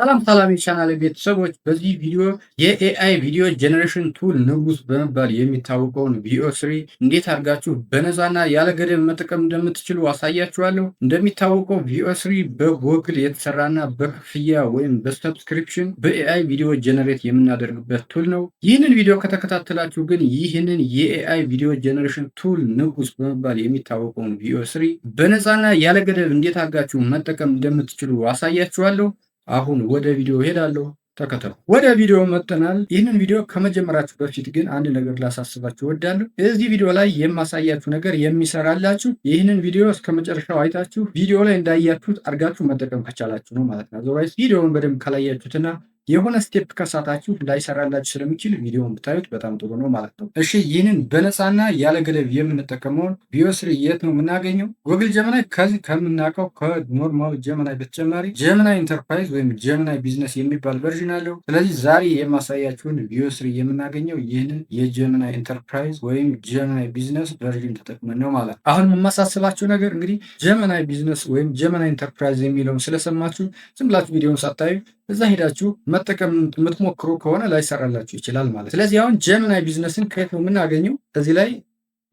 ሰላም የቻናል ቤተሰቦች በዚህ ቪዲዮ የኤአይ ቪዲዮ ጀነሬሽን ቱል ንጉስ በመባል የሚታወቀውን ቪኦ3 እንዴት አድርጋችሁ በነፃና ያለ ገደብ መጠቀም እንደምትችሉ አሳያችኋለሁ። እንደሚታወቀው ቪኦ3 በጎግል የተሰራና በክፍያ ወይም በሰብስክሪፕሽን በኤአይ ቪዲዮ ጀነሬት የምናደርግበት ቱል ነው። ይህንን ቪዲዮ ከተከታተላችሁ ግን ይህንን የኤአይ ቪዲዮ ጀነሬሽን ቱል ንጉስ በመባል የሚታወቀውን ቪኦ3 በነፃና ያለ ገደብ እንዴት አድርጋችሁ መጠቀም እንደምትችሉ አሳያችኋለሁ። አሁን ወደ ቪዲዮ ሄዳለሁ። ተከተሉ። ወደ ቪዲዮ መጥተናል። ይህንን ቪዲዮ ከመጀመራችሁ በፊት ግን አንድ ነገር ላሳስባችሁ እወዳለሁ። እዚህ ቪዲዮ ላይ የማሳያችሁ ነገር የሚሰራላችሁ ይህንን ቪዲዮ እስከ መጨረሻው አይታችሁ ቪዲዮ ላይ እንዳያችሁት አድርጋችሁ መጠቀም ከቻላችሁ ነው ማለት ነው። አዘርዋይስ ቪዲዮውን በደንብ ካላያችሁትና የሆነ ስቴፕ ከሳታችሁ ላይሰራላችሁ ስለሚችል ቪዲዮውን ብታዩት በጣም ጥሩ ነው ማለት ነው። እሺ ይህንን በነፃና ያለ ገደብ የምንጠቀመውን ቪኦ3 የት ነው የምናገኘው? ጉግል ጀመናይ ከዚህ ከምናውቀው ከኖርማል ጀመናይ በተጨማሪ ጀመናይ ኢንተርፕራይዝ ወይም ጀመናይ ቢዝነስ የሚባል ቨርዥን አለው። ስለዚህ ዛሬ የማሳያችሁን ቪኦ3 የምናገኘው ይህንን የጀመናይ ኢንተርፕራይዝ ወይም ጀመናይ ቢዝነስ ቨርዥን ተጠቅመን ነው ማለት ነው። አሁን የማሳስባችሁ ነገር እንግዲህ ጀመናይ ቢዝነስ ወይም ጀመናይ ኢንተርፕራይዝ የሚለውን ስለሰማችሁ ዝም ብላችሁ ቪዲዮውን ሳታዩ እዛ ሄዳችሁ መጠቀም የምትሞክሩ ከሆነ ላይሰራላችሁ ይችላል ማለት። ስለዚህ አሁን ጀመናይ ቢዝነስን ከየት ነው የምናገኘው? እዚህ ላይ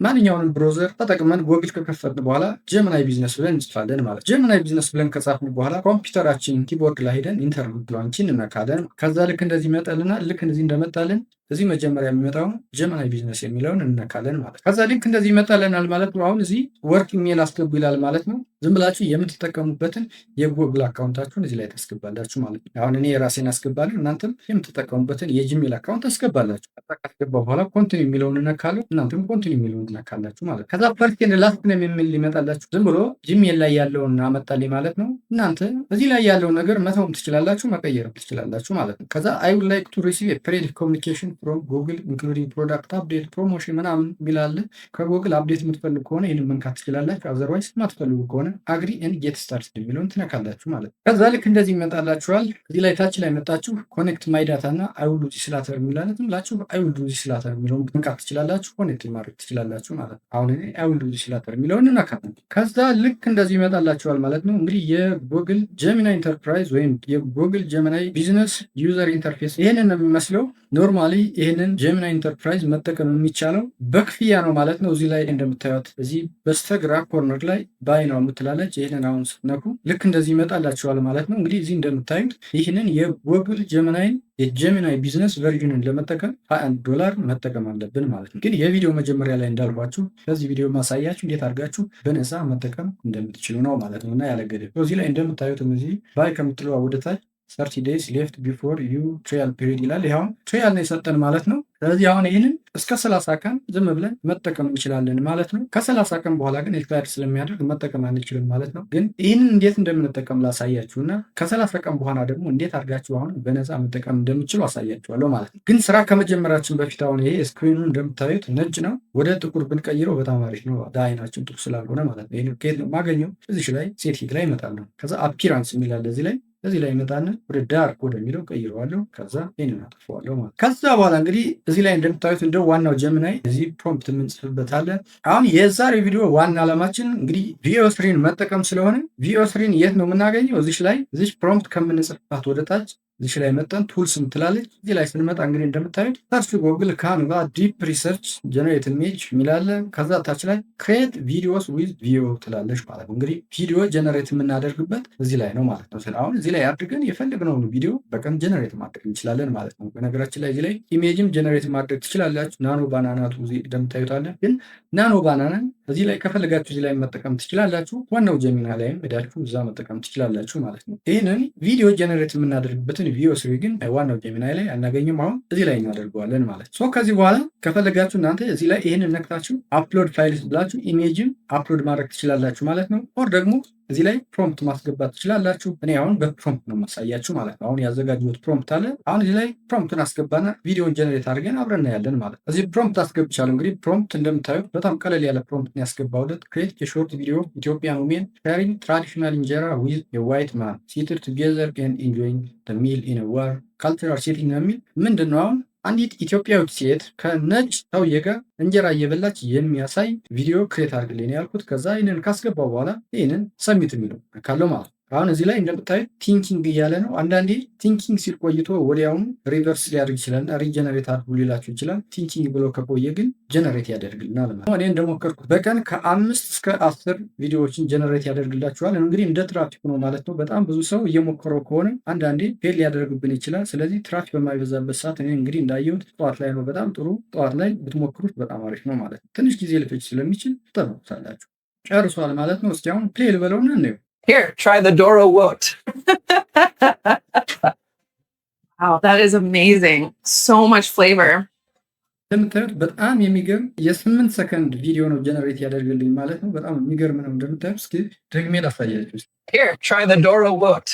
ማንኛውንም ብሮዘር ተጠቅመን ጎግል ከከፈትን በኋላ ጀመናይ ቢዝነስ ብለን እንጽፋለን ማለት። ጀመናይ ቢዝነስ ብለን ከጻፍን በኋላ ኮምፒውተራችን ኪቦርድ ላይ ሄደን ኢንተር ብሏንችን እንነካለን። ከዛ ልክ እንደዚህ ይመጣልናል። ልክ እንደዚህ እንደመጣልን እዚህ መጀመሪያ የሚመጣውን ጀመናይ ቢዝነስ የሚለውን እንነካለን ማለት። ከዛ ልክ እንደዚህ ይመጣልናል ማለት ነው። አሁን እዚህ ወርክ ኢሜል አስገቡ ይላል ማለት ነው። ዝም ብላችሁ የምትጠቀሙበትን የጎግል አካውንታችሁን እዚህ ላይ ታስገባላችሁ ማለት ነው። አሁን እኔ የራሴን አስገባለሁ፣ እናንተም የምትጠቀሙበትን የጂሜል አካውንት ታስገባላችሁ። ካስገባ በኋላ ኮንቲኒ የሚለውን እነካለሁ፣ እናንተም ኮንቲኒ የሚለውን ትነካላችሁ ማለት ነው። ከዛ ፈርስት ኤንድ ላስት ኔም የሚል ሊመጣላችሁ። ዝም ብሎ ጂሜል ላይ ያለውን አመጣልኝ ማለት ነው። እናንተ እዚህ ላይ ያለውን ነገር መተውም ትችላላችሁ፣ መቀየርም ትችላላችሁ ማለት ነው። ከዛ አይ ውድ ላይክ ቱ ሪሲቭ ፔሪዮዲክ ኮሚኒኬሽን ፍሮም ጉግል ኢንክሉዲንግ ፕሮዳክት አፕዴት ፕሮሞሽን ምናምን የሚላለ ከጉግል አፕዴት የምትፈልጉ ከሆነ ይህንን መንካት ትችላላችሁ። አዘርዋይስ የማትፈልጉ ከሆነ አግሪ ኤንድ ጌት ስታርትድ የሚለውን ትነካላችሁ ማለት ነው። ከዛ ልክ እንደዚህ ይመጣላችኋል። እዚህ ላይ ታች ላይ መጣችሁ ኮኔክት ማይ ዳታ እና አይ ውል ዱ ዚስ ላተር የሚላለ ዝም ብላችሁ አይ ውል ዱ ዚስ ላተር የሚለውን መንካት ትችላላችሁ፣ ኮኔክት ማድረግ ትችላላችሁ ማለት ነው። አሁን እኔ አይ ውል ዱ ዚስ ላተር የሚለውን እንነካለን። ከዛ ልክ እንደዚህ ይመጣላችኋል ማለት ነው። እንግዲህ የጉግል ጀሚናይ ኢንተርፕራይዝ ወይም የጉግል ጀሚናይ ቢዝነስ ዩዘር ኢንተርፌስ ይሄንን ነው የሚመስለው። ኖርማሊ ይሄንን ጀሚናይ ኢንተርፕራይዝ መጠቀም የሚቻለው በክፍያ ነው ማለት ነው። እዚህ ላይ እንደምታዩት እዚህ በስተግራ ኮርነር ላይ ባይ ነው የምትላለች። ይህንን አሁን ስትነኩ ልክ እንደዚህ ይመጣላችኋል ማለት ነው። እንግዲህ እዚህ እንደምታዩት ይህንን የጉግል ጀሚናይን የጀሚናይ ቢዝነስ ቨርዥንን ለመጠቀም $21 መጠቀም አለብን ማለት ነው። ግን የቪዲዮ መጀመሪያ ላይ እንዳልኳችሁ በዚህ ቪዲዮ ማሳያችሁ እንዴት አድርጋችሁ በነፃ መጠቀም እንደምትችሉ ነው ማለት ነው እና ያለ ገደብ። እዚህ ላይ እንደምታዩትም እዚህ ባይ ከምትለዋ ወደታች 30 days left before you trial period ይላል። ይሄው ትሪያል ነው የሰጠን ማለት ነው። ስለዚህ አሁን ይህንን እስከ 30 ቀን ዝም ብለን መጠቀም እንችላለን ማለት ነው። ከ30 ቀን በኋላ ግን ኤክስፓየር ስለሚያደርግ መጠቀም አንችልም ማለት ነው። ግን ይህንን እንዴት እንደምንጠቀም ላሳያችሁና ከ30 ቀን በኋላ ደግሞ እንዴት አድርጋችሁ አሁን በነፃ መጠቀም እንደምችሉ አሳያችኋለሁ ማለት ነው። ግን ስራ ከመጀመራችን በፊት አሁን ይሄ ስክሪኑ እንደምታዩት ነጭ ነው። ወደ ጥቁር ብንቀይረው በጣም አሪፍ ነው፣ ለአይናችን ጥሩ ስላልሆነ ማለት ነው። ይህን ከየት ነው የማገኘው? እዚህ ላይ ሴቲንግ ላይ እመጣለሁ። ከዛ አፒራንስ የሚላለ እዚህ ላይ ይመጣና ወደ ዳርክ ወደሚለው ቀይረዋለሁ። ከዛ ይህንን አጥፈዋለሁ ማለት። ከዛ በኋላ እንግዲህ እዚህ ላይ እንደምታዩት እንደ ዋናው ጀሚናይ እዚህ ፕሮምፕት የምንጽፍበት አለ። አሁን የዛሬ ቪዲዮ ዋና ዓላማችን እንግዲህ ቪኦ3ን መጠቀም ስለሆነ ቪኦ3ን የት ነው የምናገኘው? እዚህ ፕሮምፕት ከምንጽፍባት ወደታች እዚህ ላይ መጠን ቱልስ ምትላለች። እዚህ ላይ ስንመጣ እንግዲህ እንደምታዩት ሰርች ጎግል ካንቫ ዲፕ ሪሰርች ጀነሬት ኢሜጅ የሚላለ ከዛ ታች ላይ ክሬት ቪዲዮስ ዊዝ ቪኦ ትላለች ማለት ነው። እንግዲህ ቪዲዮ ጀነሬት የምናደርግበት እዚህ ላይ ነው ማለት ነው። አሁን እዚህ ላይ አድርገን የፈለግነውን ቪዲዮ በቀን ጀነሬት ማድረግ እንችላለን ማለት ነው። በነገራችን ላይ እዚህ ላይ ኢሜጅም ጀነሬት ማድረግ ትችላላችሁ። ናኖ ባናናቱ እዚህ እንደምታዩት አለ። ግን ናኖ ባናናን እዚህ ላይ ከፈለጋችሁ እዚህ ላይ መጠቀም ትችላላችሁ። ዋናው ጀሚናይ ላይም ሄዳችሁ እዛ መጠቀም ትችላላችሁ ማለት ነው። ይህንን ቪዲዮ ጀነሬት የምናደርግበትን ቪኦ3 ግን ዋናው ጀሚናይ ላይ አናገኝም። አሁን እዚህ ላይ እናደርገዋለን ማለት ነው። ከዚህ በኋላ ከፈለጋችሁ እናንተ እዚህ ላይ ይህንን ነክታችሁ አፕሎድ ፋይልስ ብላችሁ ኢሜጅን አፕሎድ ማድረግ ትችላላችሁ ማለት ነው። ኦር ደግሞ እዚህ ላይ ፕሮምፕት ማስገባት ትችላላችሁ። እኔ አሁን በፕሮምፕት ነው ማሳያችሁ ማለት ነው። አሁን ያዘጋጀሁት ፕሮምፕት አለ። አሁን እዚህ ላይ ፕሮምፕትን አስገባና ቪዲዮን ጀነሬት አድርገን አብረን እናያለን ማለት ነው። እዚህ ፕሮምፕት አስገብቻለሁ። እንግዲህ ፕሮምፕት እንደምታዩት በጣም ቀለል ያለ ፕሮምፕት ነው ያስገባሁለት። ክሬት የሾርት ቪዲዮ ኢትዮጵያን ውሜን ሼሪንግ ትራዲሽናል እንጀራ ዊዝ የዋይት ማን ሲትድ ቱጌዘር ኤንድ ኢንጆይንግ ዘ ሚል ኢን ዋር ካልቸራል ሴቲንግ ነው የሚል ምንድን ነው? አሁን አንዲት ኢትዮጵያዊት ሴት ከነጭ ሰውዬ ጋር እንጀራ እየበላች የሚያሳይ ቪዲዮ ክሬት አድርግልኝ ያልኩት። ከዛ ይህንን ካስገባው በኋላ ይህንን ሰሚት የሚለው ካለው ማለት አሁን እዚህ ላይ እንደምታዩት ቲንኪንግ እያለ ነው። አንዳንዴ ቲንኪንግ ሲል ቆይቶ ወዲያውኑ ሪቨርስ ሊያደርግ ይችላል እና ሪጀነሬት አድርጉ ሊላችሁ ይችላል። ቲንኪንግ ብሎ ከቆየ ግን ጀነሬት ያደርግልናል ማለት ነው። እኔ እንደሞከርኩት በቀን ከ5 እስከ 10 ቪዲዮዎችን ጀነሬት ያደርግላችኋል። እንግዲህ እንደ ትራፊክ ነው ማለት ነው። በጣም ብዙ ሰው እየሞከረው ከሆነ አንዳንዴ ፌል ሊያደርግብን ይችላል። ስለዚህ ትራፊክ በማይበዛበት ሰዓት እኔ እንግዲህ እንዳየሁት ጠዋት ላይ ነው። በጣም ጥሩ ጠዋት ላይ ብትሞክሩት በጣም አሪፍ ነው ማለት ነው። ትንሽ ጊዜ ልፈጅ ስለሚችል ትጠብቁታላችሁ። ጨርሷል ማለት ነው። እስኪ አሁን ፕሌይ ልበለውና እንየው። Here, try the Doro Wote. Wow, that is amazing. So much flavor. እንደምታዩት በጣም የሚገርም የ8 ሰከንድ ቪዲዮ ነው ጀነሬት ያደርግልኝ ማለት ነው። በጣም የሚገርም ነው እንደምታዩት። እስኪ ደግሜ ላሳያችሁ። Here, try the Doro Wote.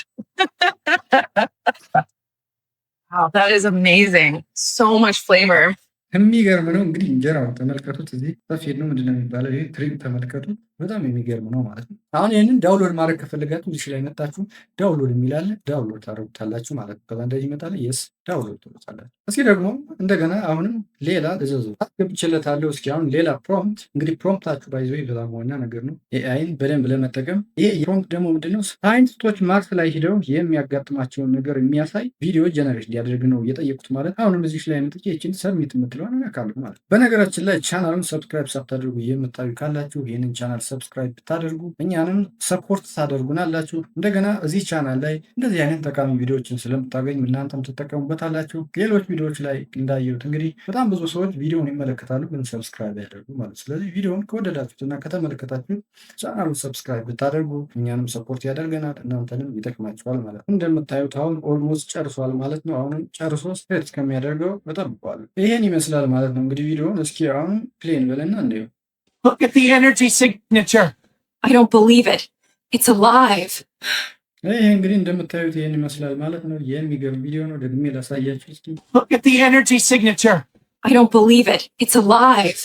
Wow, that is amazing. So much flavor. የሚገርም ነው። እንግዲህ እንጀራው ተመልከቱት። እዚህ ሰፌድ ነው ምንድነው የሚባለው? ይሄ ትሪም ተመልከቱት። በጣም የሚገርም ነው ማለት ነው። አሁን ይህንን ዳውንሎድ ማድረግ ከፈለጋችሁ እዚህ ላይ መጣችሁ ዳውንሎድ የሚላለ ዳውንሎድ ታደርጉታላችሁ ማለት ነው። ከዛ እንደዚህ ይመጣል። የስ ዳውንሎድ ትሉታላችሁ። እስኪ ደግሞ እንደገና አሁንም ሌላ እዘዙ አስገብቼለታለሁ። እስኪ አሁን ሌላ ፕሮምፕት እንግዲህ ፕሮምፕታችሁ ባይዞ በጣም ዋና ነገር ነው ኤአይን በደንብ ለመጠቀም። ይሄ ፕሮምፕት ደግሞ ምንድነው? ሳይንቲስቶች ማርስ ላይ ሂደው የሚያጋጥማቸውን ነገር የሚያሳይ ቪዲዮ ጀነሬት ሊያደርግ ነው የጠየቁት ማለት። አሁንም እዚህ ላይ መጥቼ ይችን ሰብሚት የምትለውን እነካለሁ ማለት። በነገራችን ላይ ቻናሉን ሰብስክራይብ ሳታደርጉ የምታዩ ካላችሁ ይህንን ቻናል ሰብስክራይብ ብታደርጉ እኛንም ሰፖርት ታደርጉናላችሁ። እንደገና እዚህ ቻናል ላይ እንደዚህ አይነት ጠቃሚ ቪዲዮዎችን ስለምታገኙ እናንተም ትጠቀሙበታላችሁ። ሌሎች ቪዲዮዎች ላይ እንዳየሁት እንግዲህ በጣም ብዙ ሰዎች ቪዲዮውን ይመለከታሉ ግን ሰብስክራይብ ያደርጉ ማለት። ስለዚህ ቪዲዮውን ከወደዳችሁትና ከተመለከታችሁ ቻናሉን ሰብስክራይብ ብታደርጉ እኛንም ሰፖርት ያደርገናል፣ እናንተንም ይጠቅማችኋል ማለት ነው። እንደምታዩት አሁን ኦልሞስት ጨርሷል ማለት ነው። አሁንም ጨርሶ ስትሬት እስከሚያደርገው እጠብቀዋለሁ። ይሄን ይመስላል ማለት ነው። እንግዲህ ቪዲዮውን እስኪ አሁን ፕሌን ብለና እንየው። Look at the energy signature. I don't believe it. It's alive. ይሄ እንግዲህ እንደምታዩት ይሄን ይመስላል ማለት ነው። የሚገርም ቪዲዮ ነው። ደግሜ ላሳያችሁ እስኪ። Look at the energy signature. I don't believe it. It's alive.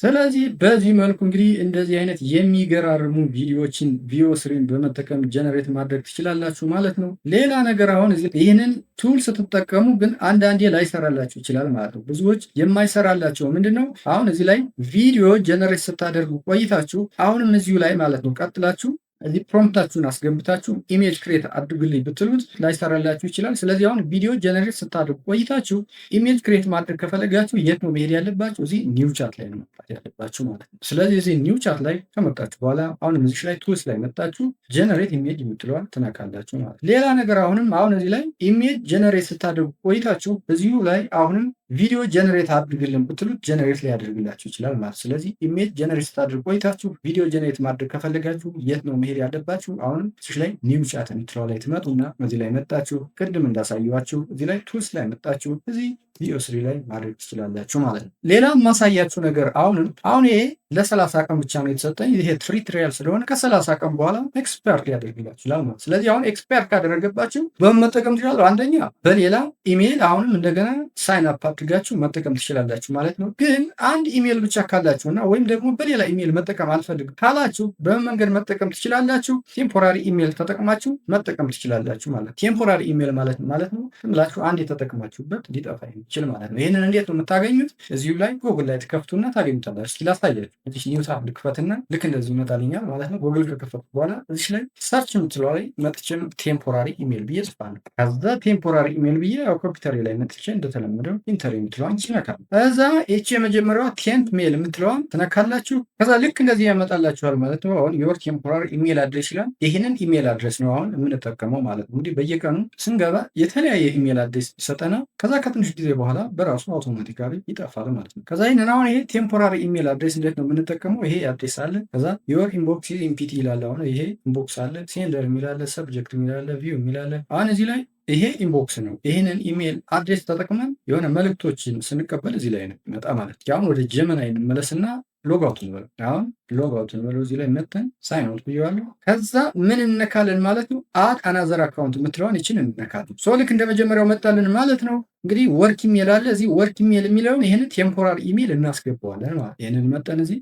ስለዚህ በዚህ መልኩ እንግዲህ እንደዚህ አይነት የሚገራርሙ ቪዲዮዎችን ቪኦ3ን በመጠቀም ጀነሬት ማድረግ ትችላላችሁ ማለት ነው። ሌላ ነገር አሁን ይህንን ቱል ስትጠቀሙ ግን አንዳንዴ ላይሰራላችሁ ይችላል ማለት ነው። ብዙዎች የማይሰራላቸው ምንድነው? አሁን እዚህ ላይ ቪዲዮ ጀነሬት ስታደርጉ ቆይታችሁ አሁንም እዚሁ ላይ ማለት ነው ቀጥላችሁ እዚህ ፕሮምፕታችሁን አስገብታችሁ ኢሜጅ ክሬት አድርጉልኝ ብትሉት ላይሰራላችሁ ይችላል። ስለዚህ አሁን ቪዲዮ ጀነሬት ስታደርጉ ቆይታችሁ ኢሜጅ ክሬት ማድረግ ከፈለጋችሁ የት ነው መሄድ ያለባችሁ? እዚህ ኒው ቻት ላይ ነው መጣት ያለባችሁ ማለት ነው። ስለዚህ እዚህ ኒው ቻት ላይ ከመጣችሁ በኋላ አሁንም እዚህ ላይ ቱልስ ላይ መጣችሁ ጀነሬት ኢሜጅ የምትለዋል ትነካላችሁ ማለት ነው። ሌላ ነገር አሁንም አሁን እዚህ ላይ ኢሜጅ ጀነሬት ስታደርጉ ቆይታችሁ እዚሁ ላይ አሁንም ቪዲዮ ጀነሬት አድርግልን ብትሉት ጀነሬት ሊያደርግላችሁ ይችላል ማለት። ስለዚህ ኢሜጅ ጀነሬት ስታደርጉ ቆይታችሁ ቪዲዮ ጀነሬት ማድረግ ከፈለጋችሁ የት ነው መሄድ ያለባችሁ? አሁንም እዚህ ላይ ኒው ቻት የምትለው ላይ ትመጡና እዚህ ላይ መጣችሁ ቅድም እንዳሳየኋችሁ እዚህ ላይ ቱልስ ላይ መጣችሁ እዚህ ቪኦ3 ላይ ማድረግ ትችላላችሁ ማለት ነው። ሌላ ማሳያችሁ ነገር አሁን ይሄ ለ30 ቀን ብቻ ነው የተሰጠኝ። ይሄ ፍሪ ትራያል ስለሆነ ከ30 ቀን በኋላ ኤክስፐርት ሊያደርግላችሁ ይችላል ማለት። ስለዚህ አሁን ኤክስፐርት ካደረገባችሁ በመጠቀም ትችላላችሁ። አንደኛ በሌላ ኢሜል አሁንም እንደገና ሳይን አፕ አድርጋችሁ መጠቀም ትችላላችሁ ማለት ነው። ግን አንድ ኢሜል ብቻ ካላችሁና ወይም ደግሞ በሌላ ኢሜል መጠቀም አልፈልግም ካላችሁ በመንገድ መጠቀም ትችላላችሁ። ቴምፖራሪ ኢሜል ተጠቅማችሁ መጠቀም ትችላላችሁ ማለት። ቴምፖራሪ ኢሜል ማለት ነው ብላችሁ አንድ የተጠቀማችሁበት ሊጠፋ ይችላል ማለት ነው። ይሄንን እንዴት ነው የምታገኙት? እዚሁ ላይ ጎግል ላይ ትከፍቱና ታገኙታላችሁ። እስኪ ላሳያችሁ። እዚህ ኒው ታብ ልክፈትና ልክ እንደዚህ ይመጣልኛል ማለት ነው። ጎግል ከከፈቱ በኋላ እዚህ ላይ ሰርች የምትለው ላይ መጥቼም ቴምፖራሪ ኢሜል ብዬ ጽፋለሁ። ከዛ ቴምፖራሪ ኢሜል ብዬ ያው ኮምፒውተር ላይ መጥቼ እንደተለመደው ኢንተር የምትለዋን ትነካላችሁ። ከዛ እቺ የመጀመሪያዋ ቴምፕ ሜል የምትለዋን ትነካላችሁ። ከዛ ልክ እንደዚህ ያመጣላችኋል ማለት ነው። አሁን ዮር ቴምፖራሪ ኢሜል አድሬስ ይላል። ይሄንን ኢሜል አድሬስ ነው አሁን የምንጠቀመው ማለት ነው። እንግዲህ በየቀኑ ስንገባ የተለያየ ኢሜል አድሬስ ይሰጠና ከዛ ከትንሽ ጊዜ በኋላ በራሱ አውቶማቲካሊ ይጠፋል ማለት ነው። ከዛ ይሄንን አሁን ይሄ ቴምፖራሪ ኢሜል አድሬስ እንዴት ነው የምንጠቀመው? ይሄ አድሬስ አለ። ከዛ ዮር ኢንቦክስ ኢምፒቲ ይላል። አሁን ይሄ ኢንቦክስ አለ፣ ሴንደር የሚላለ፣ ሰብጀክት የሚላለ፣ ቪው የሚላለ። አሁን እዚህ ላይ ይሄ ኢንቦክስ ነው። ይሄንን ኢሜል አድሬስ ተጠቅመን የሆነ መልእክቶችን ስንቀበል እዚህ ላይ ነው ይመጣ ማለት ነው። አሁን ወደ ጀመናይ እንመለስና ሎግ አውት እንበለው። አሁን ሎግ አውት እንበለው። እዚህ ላይ መተን ሳይን አውት ብየዋለሁ። ከዛ ምን እንነካለን ማለት ነው? አድ አናዘር አካውንት የምትለዋን ይችን እንነካለን። ሶ ልክ እንደመጀመሪያው መጣልን ማለት ነው። እንግዲህ ወርክ ኢሜል አለ። እዚህ ወርክ ኢሜል የሚለውን ይሄንን ቴምፖራሪ ኢሜል እናስገባዋለን ማለት ይሄንን መጠን እዚህ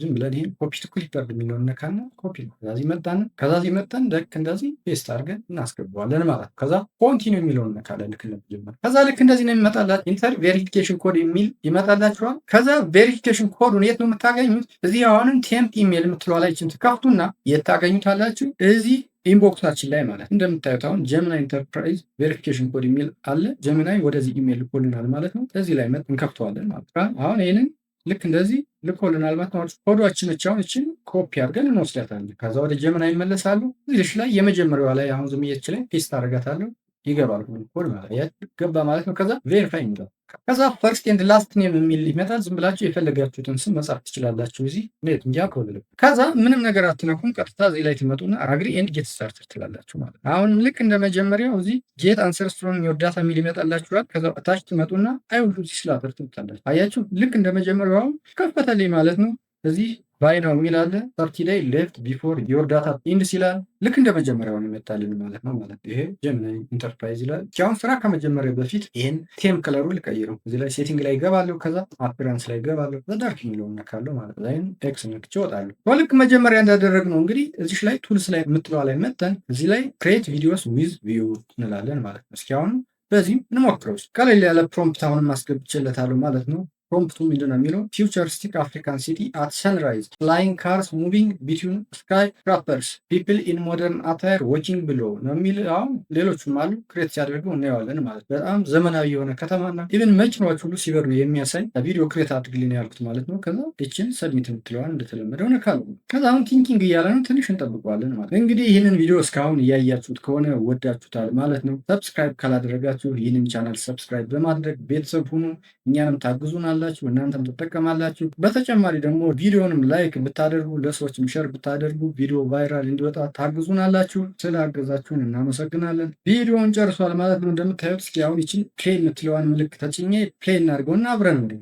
ዝም ብለን ይሄን ኮፒ ቱ ክሊፐር የሚለውን ነካና ኮፒ ነው። ከዚህ መጣን ከዛዚህ መጠን ልክ እንደዚህ ፔስት አድርገን እናስገባዋለን ማለት ነው። ከዛ ኮንቲኒው የሚለውን ነካለን ልክ እንደመጀመሪያው። ከዛ ልክ እንደዚህ ነው የሚመጣላችሁ። ኢንተር ቬሪፊኬሽን ኮድ የሚል ይመጣላችኋል። ከዛ ቬሪፊኬሽን ኮዱን የት ነው የምታገኙት? እዚህ አሁንም ቴምፕ ኢሜል የምትለዋ ላይ ትከፍቱና የት ታገኙታላችሁ? እዚህ ኢንቦክሳችን ላይ ማለት እንደምታዩት አሁን ጀሚናይ ኢንተርፕራይዝ ቬሪፊኬሽን ኮድ የሚል አለ። ጀሚናይ ወደዚህ ኢሜል ልኮልናል ማለት ነው። እዚህ ላይ እንከፍተዋለን ማለት ነው። አሁን ይህንን ልክ እንደዚህ ልኮልናል ማለት ነው። ኮዷችን አሁን እችን ኮፒ አድርገን እንወስዳታለን። ከዛ ወደ ጀሚናይ ይመለሳሉ። እዚህ ላይ የመጀመሪያዋ ላይ አሁን ዝም ብዬ ላይ ፔስት አደርጋታለሁ። ይገባል ኮድ ማለት ገባ ማለት ነው። ከዛ ቬሪፋይ የሚለው ከዛ ፈርስት ኤንድ ላስት ኔም የሚል ይመጣል። ዝም ብላችሁ የፈለጋችሁትን ስም መጻፍ ትችላላችሁ። እዚህ ኔት እንጃ ከወለለ ከዛ ምንም ነገር አትነኩም። ቀጥታ እዚህ ላይ ትመጡና አግሪ ኤንድ ጌት ስታርትድ ትላላችሁ ማለት ነው። አሁንም ልክ እንደ መጀመሪያው እዚህ ጌት አንሰርስ ፍሮም ዮር ዳታ የሚል ይመጣላችኋል። ከዛ ታች ትመጡና አይ ዊል ዱ ዚስ ላተር ትሉታላችሁ። አያችሁ ልክ እንደ መጀመሪያው ከፈተልኝ ማለት ነው። እዚህ ባይ ነው የሚል አለ 30 ዴይ ሌፍት ቢፎር ዮር ዳታ ኢንድስ ይላል። ልክ እንደ መጀመሪያው ነው ይመጣልን ማለት ነው። ይሄ ጀሚናይ ኢንተርፕራይዝ ይላል። አሁን ስራ ከመጀመሪያ በፊት ይሄን ቴም ከለሩ ልቀይረው። እዚህ ላይ ሴቲንግ ላይ ይገባለሁ። ከዛ አፒራንስ ላይ ይገባለሁ። በዳርክ የሚለውን ነካለሁ ማለት ነው። ኤክስ ነክቼ እወጣለሁ። ልክ መጀመሪያ እንዳደረግነው እንግዲህ እዚህ ላይ ቱልስ ላይ የምትለዋ ላይ መጥተን እዚህ ላይ ክሬት ቪዲዮስ ዊዝ ቪው እንላለን ማለት ነው። እስኪ አሁን በዚህ እንሞክረው። ቀለል ያለ ፕሮምፕት አሁንም አስገብቼለታለሁ ማለት ነው። ፕሮምፕቱ ምንድን ነው የሚለው ፊውቸሪስቲክ አፍሪካን ሲቲ አት ሰንራይዝ ፍላይንግ ካርስ ሙቪንግ ቢትዊን ስካይ ክራፐርስ ፒፕል ኢን ሞደርን አታየር ዎኪንግ ብሎ ነው የሚል። አሁን ሌሎችም አሉ ክሬት ሲያደርገው እናየዋለን ማለት በጣም ዘመናዊ የሆነ ከተማና ኢቨን መኪናዎች ሁሉ ሲበሩ የሚያሳይ ቪዲዮ ክሬት አድርግልን ያልኩት ማለት ነው። ከዛ እችን ሰድሚት የምትለዋን እንደተለመደው ነካሉ። ከዛ አሁን ቲንኪንግ እያለ ነው። ትንሽ እንጠብቀዋለን ማለት ነው። እንግዲህ ይህንን ቪዲዮ እስካሁን እያያችሁት ከሆነ ወዳችሁታል ማለት ነው። ሰብስክራይብ ካላደረጋችሁ ይህንን ቻናል ሰብስክራይብ በማድረግ ቤተሰብ ሁኑ። እኛንም ታግዙናል አላችሁ እናንተም ትጠቀማላችሁ። በተጨማሪ ደግሞ ቪዲዮንም ላይክ ብታደርጉ ለሰዎችም ሸር ብታደርጉ ቪዲዮ ቫይራል እንዲወጣ ታግዙናላችሁ። ስላገዛችሁን እናመሰግናለን። ቪዲዮውን ጨርሷል ማለት ነው። እንደምታዩት እስኪ አሁን ይችን ፕሌይ የምትለዋን ምልክት ተጭኜ ፕሌይ እናድርገውና አብረን እንደ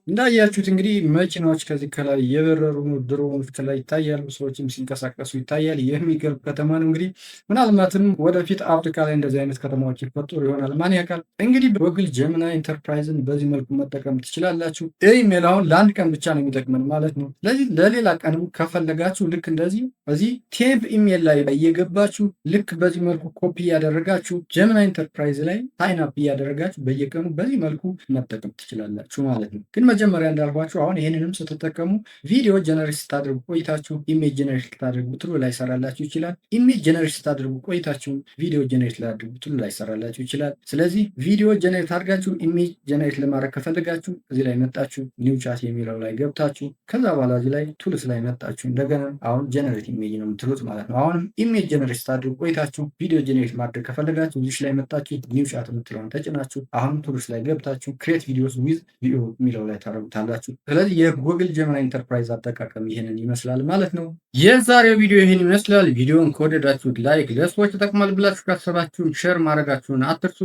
እንዳያችሁት እንግዲህ መኪናዎች ከዚህ ከላይ የበረሩ ድሮኖች ከላይ ይታያሉ። ሰዎችም ሲንቀሳቀሱ ይታያል። የሚገርም ከተማ ነው። እንግዲህ ምናልባትም ወደፊት አፍሪካ ላይ እንደዚህ አይነት ከተማዎች ይፈጠሩ ይሆናል። ማን ያውቃል? እንግዲህ ጎግል ጀሚናይ ኢንተርፕራይዝን በዚህ መልኩ መጠቀም ትችላላችሁ። ኢሜል አሁን ለአንድ ቀን ብቻ ነው የሚጠቅመን ማለት ነው። ስለዚህ ለሌላ ቀንም ከፈለጋችሁ ልክ እንደዚህ በዚህ ቴምፕ ኢሜል ላይ እየገባችሁ ልክ በዚህ መልኩ ኮፒ እያደረጋችሁ ጀሚናይ ኢንተርፕራይዝ ላይ ሳይን አፕ እያደረጋችሁ በየቀኑ በዚህ መልኩ መጠቀም ትችላላችሁ ማለት ነው። ግን መጀመሪያ እንዳልኳችሁ አሁን ይህንንም ስትጠቀሙ ቪዲዮ ጀነሬት ስታደርጉ ቆይታችሁ ኢሜጅ ጀነሬት ልታደርጉ ትሉ ላይ ሰራላችሁ ይችላል። ኢሜጅ ጀነሬት ስታደርጉ ቆይታችሁ ቪዲዮ ጀነሬት ላደርጉ ትሉ ላይ ሰራላችሁ ይችላል። ስለዚህ ቪዲዮ ጀነሬት አድርጋችሁ ኢሜጅ ጀነሬት ለማድረግ ከፈለጋችሁ እዚህ ላይ መጣችሁ ኒው ቻት የሚለው ላይ ገብታችሁ ከዛ በኋላ እዚህ ላይ ቱልስ ላይ መጣችሁ እንደገና አሁን ጀነሬት ኢሜጅ ነው የምትሉት ማለት ነው። አሁንም ኢሜጅ ጀነሬት ስታደርጉ ቆይታችሁ ቪዲዮ ጀነሬት ማድረግ ከፈለጋችሁ እዚህ ላይ መጣችሁ ኒው ቻት የምትለውን ተጭናችሁ አሁን ቱልስ ላይ ገብታችሁ ክሬት ቪዲዮስ ዊዝ ቪዲዮ የሚለው ላይ ታረጉታላችሁ። ስለዚህ የጉግል ጀሚናይ ኢንተርፕራይዝ አጠቃቀም ይህንን ይመስላል ማለት ነው። የዛሬው ቪዲዮ ይህን ይመስላል። ቪዲዮን ከወደዳችሁት ላይክ፣ ለሰዎች ይጠቅማል ብላችሁ ካሰባችሁ ሼር ማድረጋችሁን አትርሱ።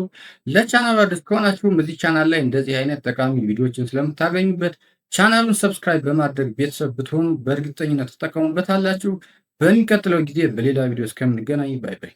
ለቻናሉ አዲስ ከሆናችሁም እዚህ ቻናል ላይ እንደዚህ አይነት ጠቃሚ ቪዲዮዎችን ስለምታገኙበት ቻናሉን ሰብስክራይብ በማድረግ ቤተሰብ ብትሆኑ በእርግጠኝነት ትጠቀሙበታላችሁ። በሚቀጥለው ጊዜ በሌላ ቪዲዮ እስከምንገናኝ ባይ ባይ።